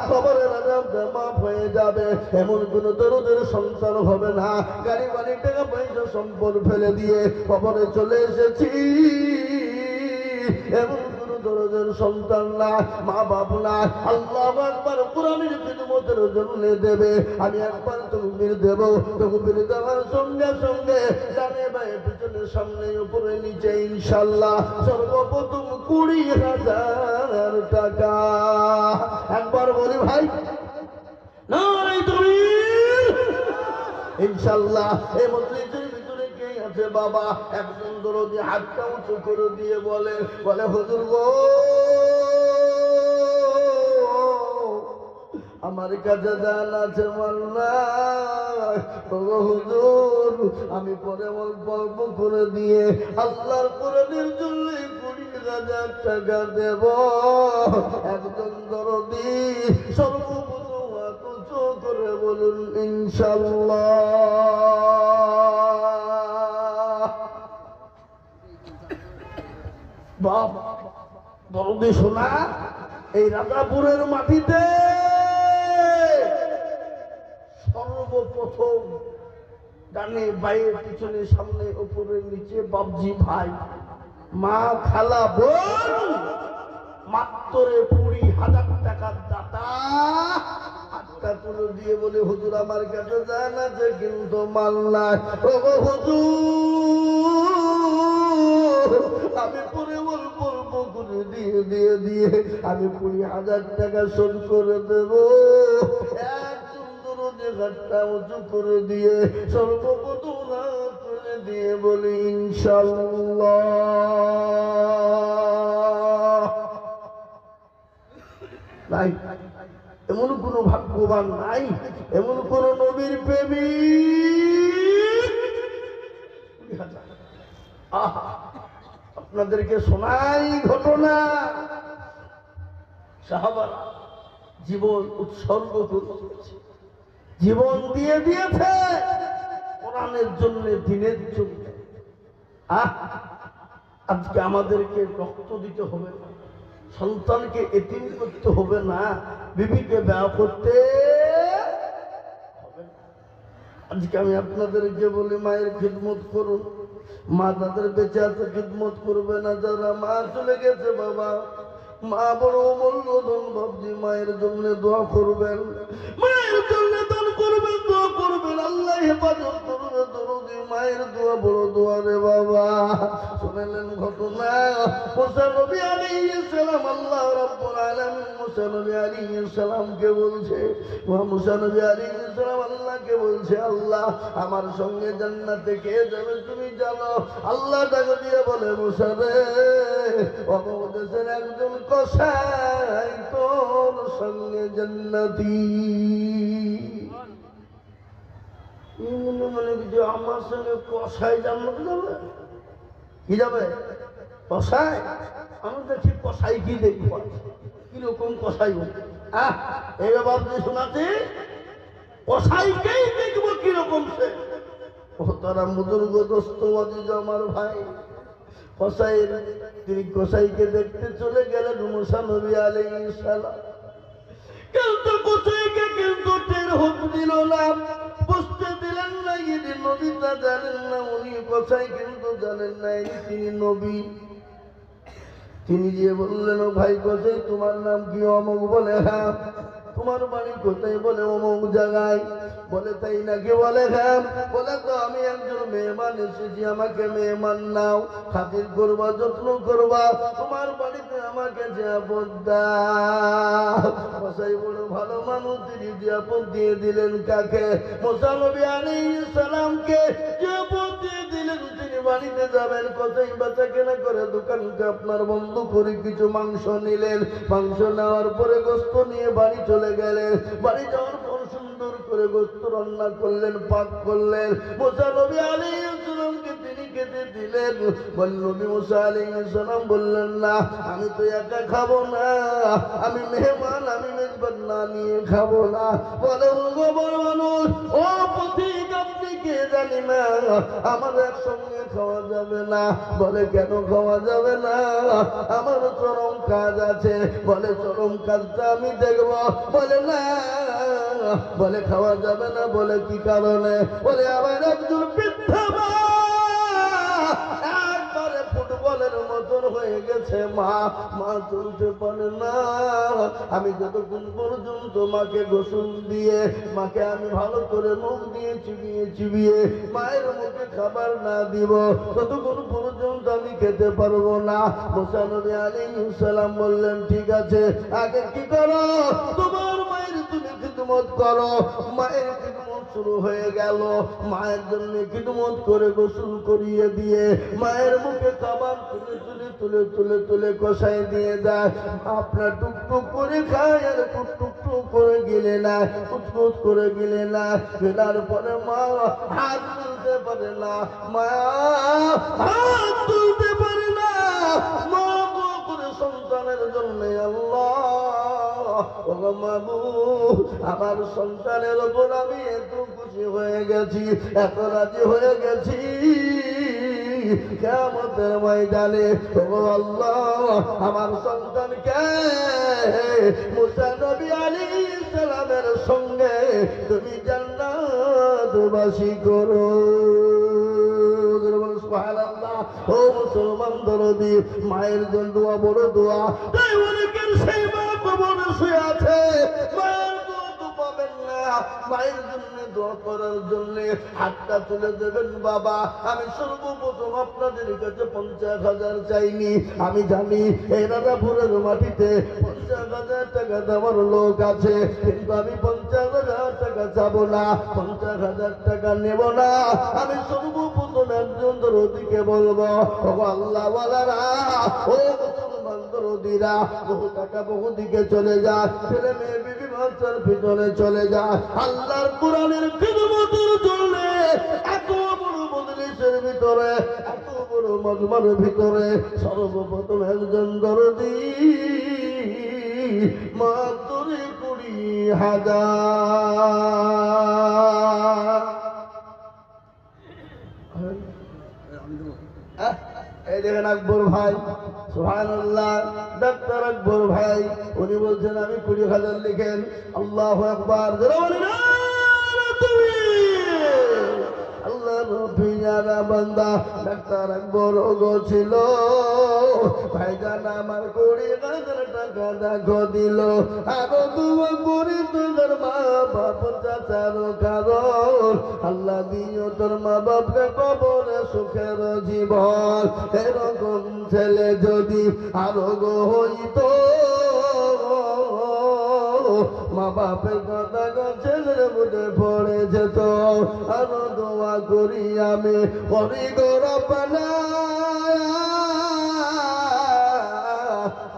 Speaker 1: কবরের আযাবটা মাফ হয়ে যাবে, এমন কোন দরদের সন্তান হবে না। গাড়ি বাড়ি টাকা পয়সা সম্পদ ফেলে দিয়ে কবরে চলে এসেছি, এমন কোন দরদের সন্তান না, মা বাপ না। আল্লাহু আকবার কোরআনের খিদমতের জন্য দেবে, আমি একবার তাকবীর দেব, তাকবীর দেওয়ার সঙ্গে সঙ্গে ডানে বাঁয়ে পিছনে সামনে উপরে নিচে ইনশাআল্লাহ সর্বপ্রথম 20,000 টাকা। একবার বলি ভাই নারে তাকবীর। ইনশাআল্লাহ এই মজলিসের ভিতরে কে আছে বাবা? একজন দরদি হাতটা উঁচু করে দিয়ে বলে হুজুর গো, আমার কাছে জান আছে মাল্লা, হুজুর আমি পরে অল্প অল্প করে দিয়ে আল্লাহর কোরআনের জন্য 20,000 টাকা দেব। একজন দরদি সর্বপ্রথম হাত উঁচু করে বলুন ইনশাআল্লাহ। বাপ দরদি শোনা, এই রাজাপুরের মাটিতে সর্বপ্রথম ডানে বাইরে পিছনে সামনে উপরে নিচে বাবজি ভাই মা খালা বোন মাত্র 20,000 টাকার দাতা হাতটা তুলে দিয়ে বলে হুজুর আমার কাছে জান আছে কিন্তু মাল নাই। ও হুজুর আমি পরে অল্প অল্প করে দিয়ে দিয়ে দিয়ে আমি 20,000 টাকা শোধ করে দেব। হাতটা উঁচু করে দিয়ে সর্বপ্রথম হাত তুলে দিয়ে বলি ইনশাআল্লাহ। নাই এমন কোন ভাগ্যবান নাই, এমন কোন নবীর প্রেমিক। আপনাদেরকে শোনাই ঘটনা, সাহাবারা জীবন উৎসর্গ করেছে, জীবন দিয়ে দিয়েছে কোরআনের জন্য, দ্বীনের জন্য। আজকে আমাদেরকে রক্ত দিতে হবে না, সন্তানকে এতিম করতে হবে না, বিবিকে ব্যয় করতে হবে না। আজকে আমি আপনাদেরকে বলি মায়ের খিদমত করুন। মা তাদের বেঁচে আছে খিদমত করবে না, যারা মা চলে গেছে বাবা, মা বড় অমূল্য ধন বাবজি, মায়ের জন্য দোয়া করবেন, মায়ের জন্য দান করবেন, দোয়া করবেন, আল্লাহ হেফাজত করবে। দরদি মায়ের দোয়া বড় দোয়া রে বাবা। শুনলেন ঘটনা, মুসা নবী আলাইহিস সালাম, আল্লাহ রাব্বুল আলামিন মুসা নবী আলাইহিস সালামকে বলছে, মুসা নবী আলাইহিস সালাম আল্লাহকে বলছে, আল্লাহ আমার সঙ্গে জান্নাতে কে যাবে তুমি জানো। আল্লাহ তাকে দিয়ে বলে, মুসা রে অমুক দেশের একজন কসাই তোর সঙ্গে জান্নাতি। মনে কিছু আমার সঙ্গে কসাই জান্নাতে যাবে? কি যাবে? কসাই? আমি দেখছি কসাই কি দেখবো, কিরকম কসাই এই বাবজি শোনাতে কসাইকেই দেখবো কিরকম সে। ও তারা মুজুর্গ দোস্তবাদী আমার ভাই, কসাইয়ের তিনি কসাইকে দেখতে চলে গেলেন মুসা নবী আলাইহিস সালাম। কিন্তু কসাইকে কিন্তু টের হোক দিল না, বুঝতে দিলেন না ইনি নবীটা জানেন না, উনি কসাই কিন্তু জানেন না তিনি নবী। তিনি গিয়ে বললেন, ও ভাই কসাই তোমার নাম কি? অমুক। বলে হ্যাঁ। তোমার বাড়ি কোথায়? বলে অমুক জায়গায়। বলে তাই নাকি? বলে হ্যাঁ। বলে তো আমি একজন মেহমান এসেছি, আমাকে মেহমান নাও, খাতির করবা, যত্ন করবা, তোমার বাড়িতে আমাকে জিয়াফত দাও। কসাই বড় ভালো মানুষ, তিনি জিয়াফত দিয়ে দিলেন কাকে? মুসা নবী আলাইহিস সালামকে জিয়াফত দিয়ে দিলেন। তিনি বাড়িতে যাবেন, কসাই বেচা কেনা করে দোকানকে আপনার বন্ধ করে কিছু মাংস নিলেন, মাংস নেওয়ার পরে গোস্ত নিয়ে বাড়ি চলে গেলেন। বাড়ি যাওয়ার পর সুন্দর করে গোস্ত রান্না করলেন, পাক করলেন, মুসা নবী আলাইহিস সালামকে তিনি খেতে দিলেন। নবী মুসা আলাইহিস সালাম বললেন, না আমি তো একা খাবো না, আমি মেহমান, আমি মেজবান না নিয়ে খাবো না। বলে বড় মানুষ, ও পথিক আপনি কে জানি না, আমার একসঙ্গে খাওয়া যাবে না। বলে কেন খাওয়া যাবে না? আমার চরম কাজ আছে। বলে চরম কাজটা আমি দেখব। বলে না, বলে খাওয়া যাবে না। বলে কি কারণে? বলে আমার একজন বৃদ্ধা মা একবারে ফুটবলের মতন হয়ে গেছে, মা মা চলতে পারে না। আমি যতক্ষণ পর্যন্ত মাকে গোসল দিয়ে মাকে আমি ভালো করে মুখ দিয়ে চিবিয়ে চিবিয়ে মায়ের মুখে খাবার না দিব, ততক্ষণ পর্যন্ত আমি খেতে পারবো না। মুসা নবী আলাইহিস সালাম বললেন, ঠিক আছে, আগে কি করো? তোমার মায়ের তুমি খিদমত করো। মায়ের খিদমত শুরু হয়ে গেল। মায়ের জন্য খিদমত করে গোসল করিয়ে দিয়ে মায়ের মুখে খাবার তুলে তুলে তুলে তুলে তুলে কষাই দিয়ে যায়। আপনার টুকটুক করে খায় আর টুকটুক করে গিলে না, কুচকুচ করে গিলে না। গেলার পরে মা হাত তুলতে পারে না, মা হাত তুলতে পারে না। মা দোয়া করে সন্তানের জন্য, আল্লাহ আমার সন্তানের ওপর আমি এত খুশি হয়ে গেছি, এত রাজি হয়ে গেছি, কিয়ামতের ময়দানে আল্লাহ আমার সন্তানকে মুসা নবী আলাইহিস সালামের সঙ্গে তুমি জান্নাতবাসী করো। সুবহানাল্লাহ। ও মুসলমান দরদি, মায়ের জন্য দোয়া বড় দোয়া। তাই অনেকের সেই মা কবরে শুয়ে আছে, মায়ের দোয়া তো পাবেন না। মায়ের জন্য দোয়া করার জন্য হাতটা তুলে দেবেন। বাবা, আমি সর্বপ্রথম আপনাদের কাছে 50,000 চাইনি। আমি জানি এই রাজাপুরের মাটিতে 50,000 টাকা দেওয়ার লোক আছে, কিন্তু আমি 50,000 টাকা চাবো না, 50,000 টাকা নেব না। আমি সর্বপ্রথম একজন দরদিকে বলবো, ও আল্লাহ ওয়ালারা, ও মুসলমান দরদিরা, বহু টাকা বহু দিকে চলে যায়, ছেলে মেয়ে বিবি বাচ্চার পিছনে চলে যায়। আল্লাহর কোরআনের খিদমতের জন্য এত বড় মজলিসের ভিতরে, এত বড় মজমার ভিতরে সর্বপ্রথম একজন দরদি মাত্র 20,000। এই দেখেন আকবর ভাই, সুবহানাল্লাহ, ডাক্তার আকবর ভাই, উনি বলছেন আমি 20,000 লিখেন। আল্লাহু আকবার। আল্লাহ রফিয়ারা বান্দা ডাক্তার আকবর ওগো ছিল ভাইজান, আমার 20,000 টাকা দেখো দিল। আরো দুয়া করি তোর মা বাপ চাচার কারণ, আল্লাহ দিও তোর মা বাপকে কবরে সুখের জীবন। এরকম ছেলে যদি আরো গো হইতো, মা বাপের কথা ছেলের মুখে পড়ে যেত। আরো দোয়া করি আমি, করি গো রব্বানা,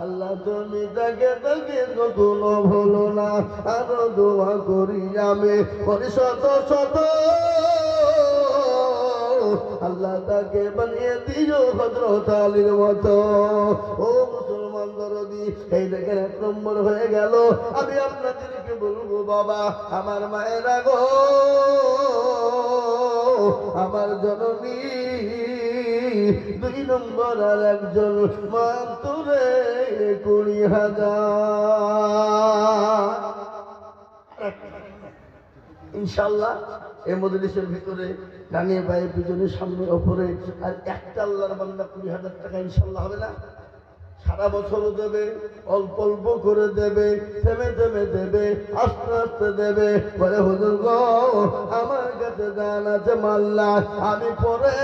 Speaker 1: আল্লাহ তুমি তাকে তাকে কখনো ভুলো না। আরো দোয়া করি আমি, করি শত শত, আল্লাহ তাকে বানিয়ে দিও হযরত আলীর মতো। ও মুসলমান দরদি, এই দেখেন 1 নম্বর হয়ে গেল। আমি আপনাদেরকে বলবো বাবা, আমার মায়েরা গো, আমার জননী, 2 নম্বর আর একজন মাত্র 20,000। ইনশাআল্লাহ এই মজলিসের ভিতরে ডানে বায়ে পিছনে সামনে ওপরে আর একটা আল্লাহর বান্দা 20,000 টাকা ইনশাআল্লাহ হবে না? সারা বছরও দেবে, অল্প অল্প করে দেবে, থেমে থেমে দেবে, আস্তে আস্তে দেবে। বলে হুজুর গো, আমার কাছে জান আছে মাল্লা, আমি পরে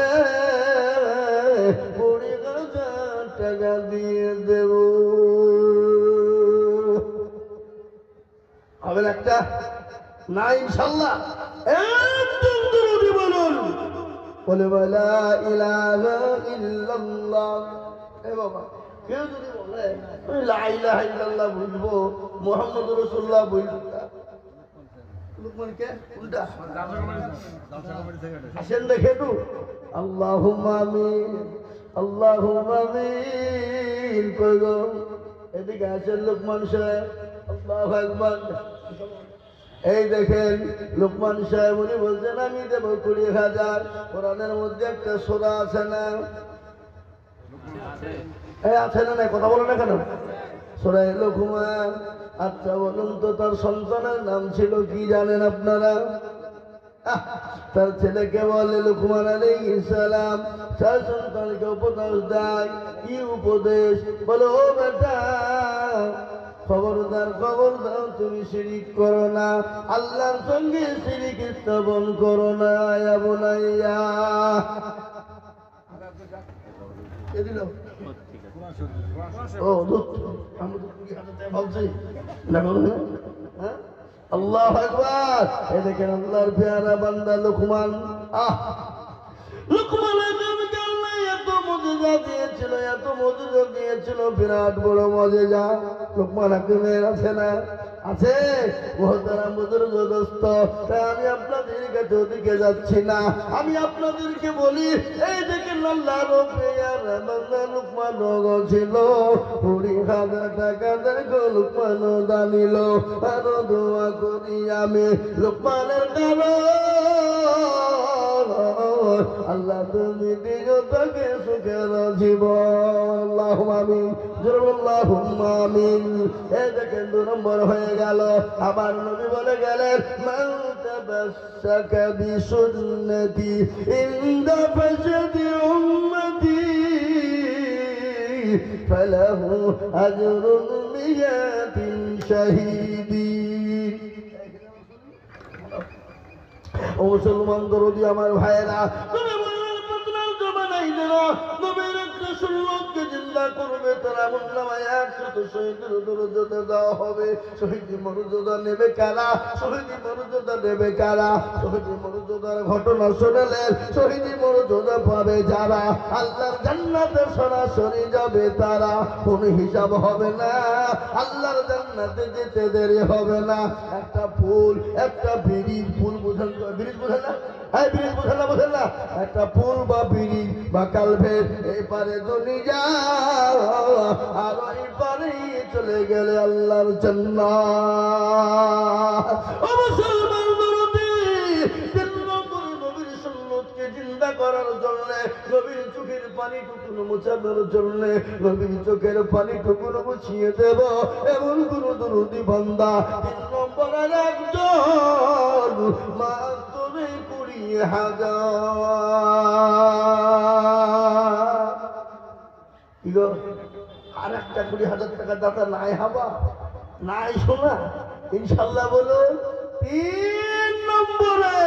Speaker 1: 20,000 টাকা দিয়ে দেব। হবে না একটা? না ইনশাআল্লাহ। একদম দরুদ বলুন, বলে লা ইলাহা ইল্লাল্লাহ। এ বাবা, কেউ যদি বলে লা ইলাহা ইল্লাল্লাহ বুঝবো, মুহাম্মদুর রাসূলুল্লাহ বুঝবো না, লোকমানকে উল্টা আসেন দেখে তো। আল্লাহুম্মা আমিন, আল্লাহুম্মা আমিন। কই গো, এদিকে আসেন লোকমান সাহেব। আল্লাহু আকবার। এই দেখেন লোকমান সাহেব উনি বলছেন আমি দেব 20,000। কোরআনের মধ্যে একটা সূরা আছে না, আছে না? কথা বলো না কেন? সূরা লোকমান। আচ্ছা বলুন তো তার সন্তানের নাম ছিল কি জানেন আপনারা? তার ছেলেকে বলে লোকমান আলাইহিস সালাম। তার সন্তানকে উপদেশ দেয়। কি উপদেশ? বলো ও বেটা, খবরদার খবরদার তুমি শিরিক করো না, আল্লাহর সঙ্গে শিরিক স্থাপন করো না। ইয়া বুনাইয়া কে দিল? ও দুধ আমি তো 20,000 ভাবছি না। হ্যাঁ, আল্লাহু আকবার। এই দেখেন আল্লাহর পেয়ারা বান্দা লোকমান। লোকমান আদমকে আল্লাহ এত মুজিজা দিয়েছিল, এত মুজিজা দিয়েছিল, বিরাট বড় মুজিজা। লোকমান হাকিমের আছে না? আছে। মুহতারাম বুজুর্গ দোস্ত, তাই আমি আপনাদের কাছে ওদিকে যাচ্ছি না, আমি আপনাদেরকে বলি এই দেখেন আল্লাহর পেয়ারা বান্দা লোকমান ছিল। 20,000 টাকা দেখো লোকমান দানিল। আরো দোয়া করি আমি লোকমানের কারণ আল্লাহ তুমি দিও তাকে সুখের জীবন। আল্লাহুম্মা আমিন, আল্লাহুম্মা আমিন। এই দেখেন 2 নম্বর হয়ে গেল। আবার নবী বলে গেলেন মান তাবাসসাকা বিসুন্নতি ইনদা ফাসাদি উম্মতি ফালাহু আজরুন মিয়াতিন শাহীদিন। ও মুসলমান দরদি আমার ভাইয়েরা, তুমি বললেন বদনাম জমানাই দেন নবীর একটা সুন্নতকে জিন্দা করবে, তারা আমলনামায় 100 শহীদের মর্যাদা দেওয়া হবে। শহীদ মর্যাদা নেবে কারা? শহীদ মর্যাদা নেবে কারা? শহীদ মর্যাদার ঘটনা শুনলেন, শহীদ মর্যাদা পাবে যারা, আল্লাহর জান্নাতে সরাসরি যাবে তারা, কোনো হিসাব হবে না, আল্লাহর জান্নাতে যেতে দেরি হবে না। একটা ফুল, একটা ব্রিজ, ফুল বুঝেন, ব্রিজ বুঝেন না? হ্যাঁ ব্রিজ বুঝেন না? বুঝেন না? একটা পুল বা ব্রিজ বা কালভেট, এপারে দুনিয়া আর ওই পারে চলে গেলে আল্লাহর জান্নাত। ও মুসলমান দরদি, 3 নম্বরে নবীর সুন্নতকে জিন্দা করার জন্য, নবীর চোখের পানি টুকুন মুছানোর জন্য, নবীর চোখের পানি টুকুন মুছিয়ে দেব এমন কোন দরদি বান্দা 3 নম্বরের একজন মাত্র 20,000। আর একটা 20,000 টাকা দাতা নাই হবা, নাই শোনা ইনশাল্লাহ বলুন। 3 নম্বরে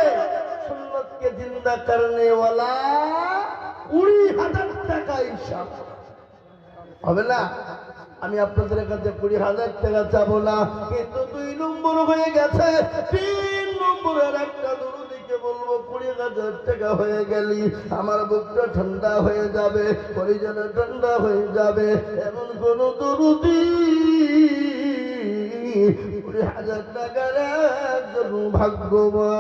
Speaker 1: সুন্নতকে জিন্দা করনে ওয়ালা 20,000 টাকা ইনশাল্লাহ হবে না। আমি আপনাদের কাছে 20,000 টাকা চাবো না, কিন্তু 2 নম্বর হয়ে গেছে। 3 নম্বরের একটা দরুদিকে বলবো 20,000 টাকা হয়ে গেলি আমার বুকটা ঠান্ডা হয়ে যাবে, পরিজনে ঠান্ডা হয়ে যাবে, এমন কোন দরুদি 20,000 টাকার একজন ভাগ্যবান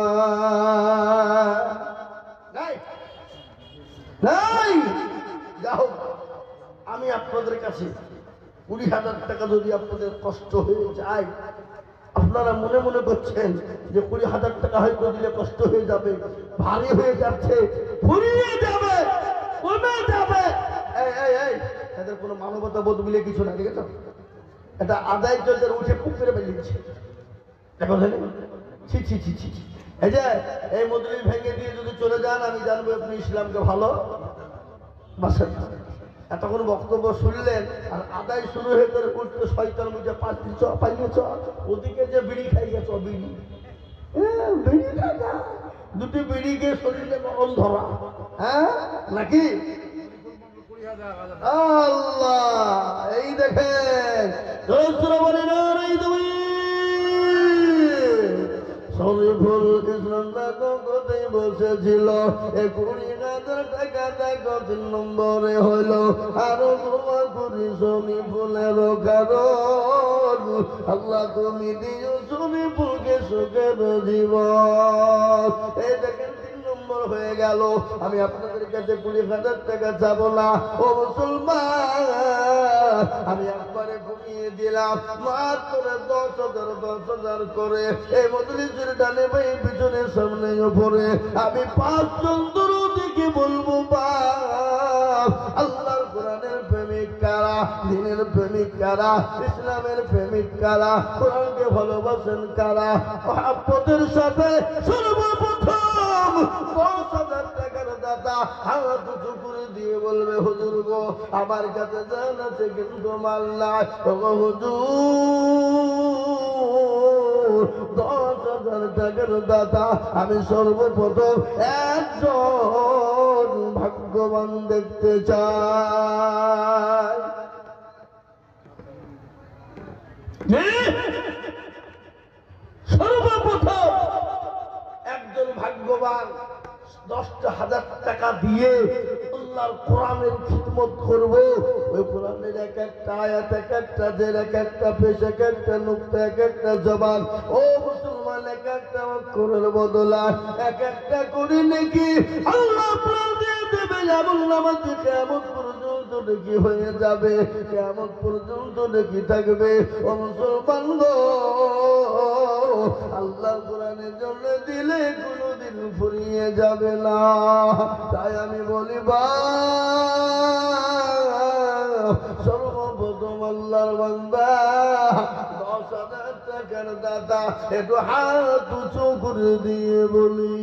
Speaker 1: নাই, নাই। যাও, আমি আপনাদের কাছে 20,000 টাকা যদি আপনাদের কষ্ট হয়ে যায়, আপনারা মনে মনে করছেন যে 20,000 টাকা হয়তো দিলে কষ্ট হয়ে যাবে, ভারী হয়ে যাচ্ছে, ফুরিয়ে যাবে, কমে যাবে। এদের কোনো মানবতা বোধ মিলে কিছু না, ঠিক আছে? এটা আদায় চলতে উঠে পুকুরে বেরিয়েছে, দেখো ছি ছি ছি ছি। এই যে এই মজলিস ভেঙে দিয়ে যদি চলে যান, আমি জানবো আপনি ইসলামকে ভালো বাসেন। এতক্ষণ বক্তব্য শুনলেন আর আদায় শুরু হয়ে করে উঠতে শয়তান মুখে পাইয়েছ, ওদিকে যে বিড়ি খাই গেছ, বিড়ি বিড়ি খাই না, 2টি বিড়িকে শরীরে গরম ধরা, হ্যাঁ নাকি? আল্লাহ, এই দেখেন শরীফুল ইসলাম কোথায় বসেছিল, 20,000 টাকা দেখো 3 নম্বরে হইল। আরো তোমার করি শরীফুলের কারণ আল্লাহ তুমি দিও শরীফুলকে সুখের জীবন। এই দেখেন 3 নম্বর হয়ে গেল। আমি আপনাদের কাছে 20,000 টাকা চাবো না। ও মুসলমান, আমি একবারে কমিয়ে দিলাম মাত্র 10,000 করে। এই মজলিসের ডানে ভাই পিছনে সামনে উপরে আমি 5 জন দরুদিকে বলবো বাপ আল্লাহর কোরআনের প্রেমিক কারা, দ্বীনের প্রেমিক কারা, ইসলামের প্রেমিক কারা, কোরআনকে ভালোবাসেন কারা, মহব্বতের সাথে সর্বপ্রথম 10,000 টাকার দাতা হাত উঁচু করে দিয়ে বলবে হুজুর গো আমার কাছে জান আছে কিন্তু মাল নাই, ওগো হুজুর 10,000 টাকার দাতা আমি সর্বপ্রথম একজন ভাগ্যবান দেখতে চাই। সর্বপ্রথম একজন ভাগ্যবান 10,000 টাকা দিয়ে আল্লাহর কোরআনের খিদমত করব। ওই কোরআনের এক একটা আয়াত, এক একটা জের, এক একটা পেশ, এক একটা নুকতা, এক একটা জবান, ও মুসলমান এক একটা অক্ষরের বদলা এক একটা করে নাকি আল্লাহ আপনার দিয়ে দেবে। এমন নামাজি কিয়ামত পর্যন্ত নাকি হয়ে যাবে, কিয়ামত পর্যন্ত নাকি থাকবে। ও মুসলমান গো আল্লাহ কোরআনের জন্য দিলে কোনোদিন ফুরিয়ে যাবে না। তাই আমি বলি সর্বপ্রথম আল্লাহর বান্দা 10,000 টাকার দাতা একটু হাত উঁচু করে দিয়ে বলি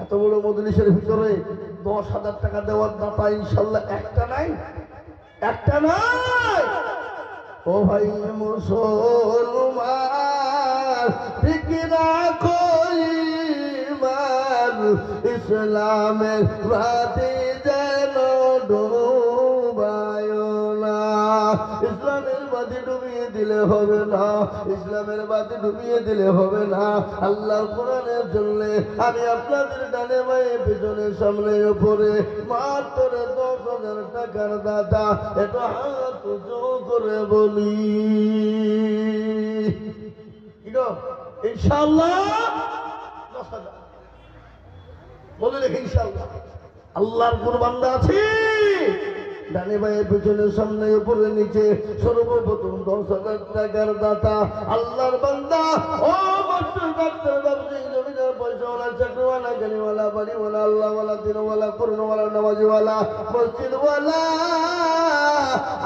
Speaker 1: এত বড় মজলিসের ভিতরে 10,000 টাকা দেওয়ার দাতা ইনশাল্লাহ একটা নাই, একটা নাই। ও ভাই মুসলমান ঠিক রাখো ঈমান, ইসলামের বাতি যেন ডুবায় না। ইসলামের বাতি ডুবিয়ে দিলে হবে না, ইসলামের বাতি ডুবিয়ে দিলে হবে না। আল্লাহর কোরআনের জন্য আমি আপনাদের ডানে বাঁয়ে পিছনে সামনে উপরে মাত্র 10,000 টাকার দাতা একটু হাত উঁচু করে বলি ইনশাআল্লাহ 10,000 বলে রেখে ইনশাআল্লাহ। আল্লাহর কোন বান্দা আছে ডানে বাঁয়ে পিছনে সামনে উপরে নিচে সর্বপ্রথম 10,000 টাকার দাতা আল্লাহর বান্দা। ও মাস্টার ডাক্তার ব্যবসায়ী জমিদার পয়সাওয়ালা চাকরিওয়ালা গাড়িওয়ালা বাড়িওয়ালা আল্লাহওয়ালা দিনওয়ালা করুণওয়ালা নামাজিওয়ালা মসজিদওয়ালা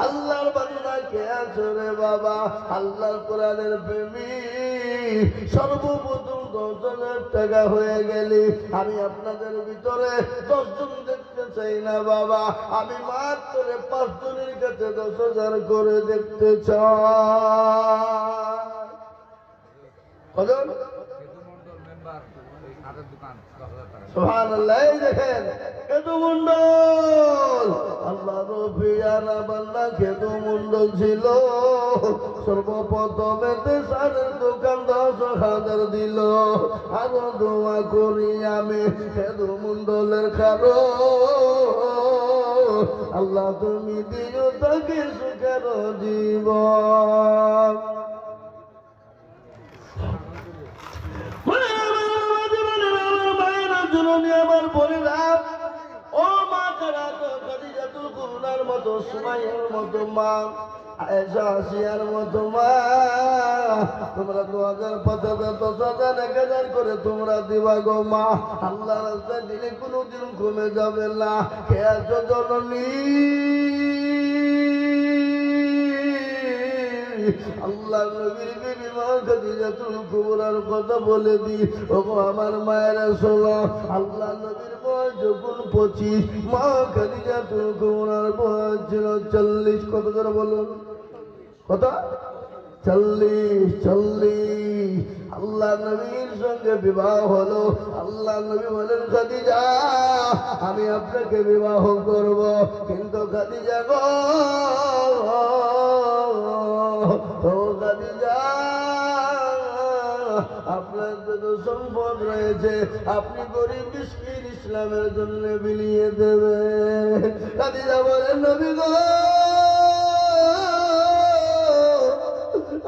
Speaker 1: আল্লাহর বান্দা কে আছে রে বাবা আল্লাহর কোরআনের প্রেমিক সর্বপ্রথম 10,000 টাকা হয়ে গেলে আমি আপনাদের ভিতরে 10 জন দেখতে চাই না বাবা, আমি মাত্র 5 জনের কাছে 10,000 করে দেখতে চাই। কজন? সুবহানাল্লাহ। এই দেখেন কেতু মন্ডল আল্লাহ রফিয়ানা বান্দা কেতু মন্ডল ছিল সর্বপ্রথম সারের দোকান 10,000 দিল। আরো দোয়া করি আমি কেতু মন্ডলের কারো আল্লাহ তুমি দিও তাকে সুখের জীবন। আমার বোনেরা ও মা কারা তো খাদিজাতুল কুবরার মতো সুমাইয়ার মতো মা আয়েশা আসিয়ার মতো মা তোমরা 2,000 5,000 10,000 1,000 করে তোমরা দিবা গো মা। আল্লাহ রাস্তায় দিলে কোনোদিন কমে যাবে না। কে আছো জননী আল্লাহ নবীর বিবি মা খাদিজাতুল কুবরার কথা বলে দি। ওগো আমার মায়েরা শোনো আল্লাহ নবীর বয়স যখন 25 মা খাদিজাতুল কুবরার বয়স ছিল 40। কত করে বলুন কত? 40। আল্লাহ নবীর সঙ্গে বিবাহ হলো। আল্লাহ নবী বলেন খাদিজা আমি আপনাকে বিবাহ করব, কিন্তু খাদিজা গো ও খাদিজা আপনার যত সম্পদ রয়েছে আপনি গরিব মিসকিন ইসলামের জন্য বিলিয়ে দেবেন। খাদিজা বলেন নবী গো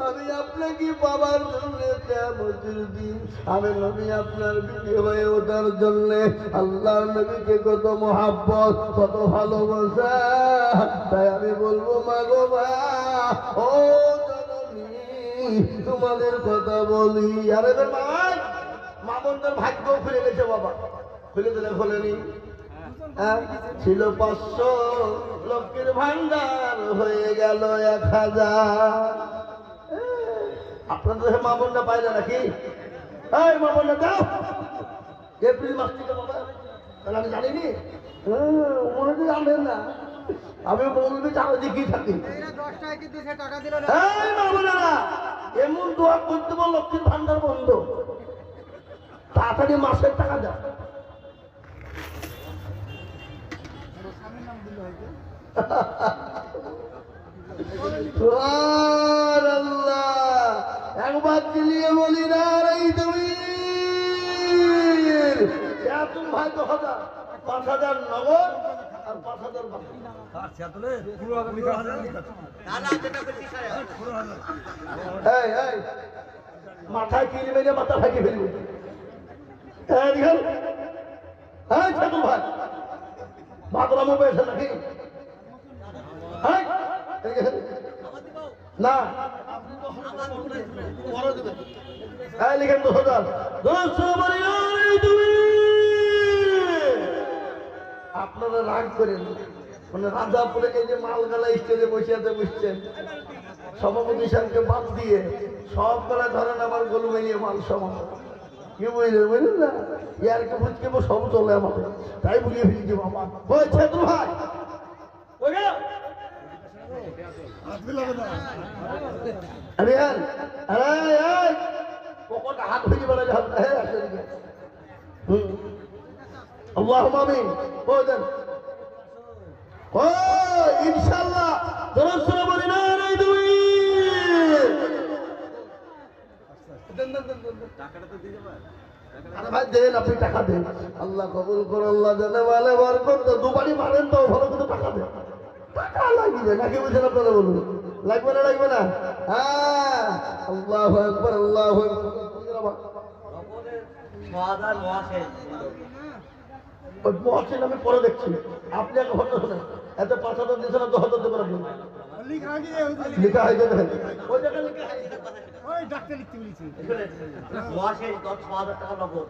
Speaker 1: আমি আপনাকে পাবার জন্য কিয়ামতের দিন আমি নবী আপনার বিয়ে হয়ে ওঠার জন্য আল্লাহর নবীকে কত মহাব্বত কত ভালোবাসা তাই আমি বলবো মা গো মা ও জননী তোমাদের কথা বলি আরে মামাই মা বোনদের ভাগ্য খুলে গেছে বাবা খুলে দিলে খোলেনি ছিল 500 লক্ষের ভান্ডার হয়ে গেল 1000 আপনাদের মা বোনরা পাইলে নাকি এই মা বোনরা দাও এপ্রিল মাস থেকে বাবা তাহলে আমি জানিনি মনে হচ্ছে জানবেন না আমি বলবি চালা দিকেই থাকি এই মা বোনেরা এমন দোয়া করতে বল লক্ষ্মীর ভান্ডার বন্ধ তাড়াতাড়ি মাসের টাকা দাও একবার চিলিয়ে বলি না এই তুমি তুমি ভাই 5,000 নগদ আর 5,000 মাথায় কিনে মেরে মাথা ফাঁকি ফেলবো ভাই ভাতরামো পেয়েছে নাকি না লিখেন 10,000 আপনারা রাগ করেন মানে রাজাপুরে এই যে মালগালা স্টেজে বসে বুঝছেন সভাপতি সাহেবকে বাদ দিয়ে সব বেলা ধরেন আমার গলু মেলিয়ে মাল সমান কি বুঝলেন বুঝলেন না ইয়ারকে বুঝকে সব চলে আমাদের তাই বুঝিয়ে ফেলেছি বাবা ওই ছেত্র ভাই হাত ভেঙে বেড়া আল্লাহ আমিন ওই দেন ও ইনশাআল্লাহ দরজা বলি না রে দুই ভাই দেন আপনি টাকা দেন আল্লাহ কবুল করে আল্লাহ জানে বলে বরকত দুবারই মারেন তো ভালো কিন্তু টাকা দেন টাকা লাগবে নাকি বুঝেন আপনারা বলুন লাগবে না হ্যাঁ আল্লাহু আকবার আল্লাহু আকবার মহাসেন আমি পরে দেখছি আপনি এক ঘটনা শোনেন এত 5,000 দিয়েছেন 10,000 দেবেন আপনি লিখা হয়েছে দেখেন ওই জায়গায় লিখা হয়েছে ওই ডাক্তার লিখতে বলেছি মহাসেন 10,000 টাকা নগদ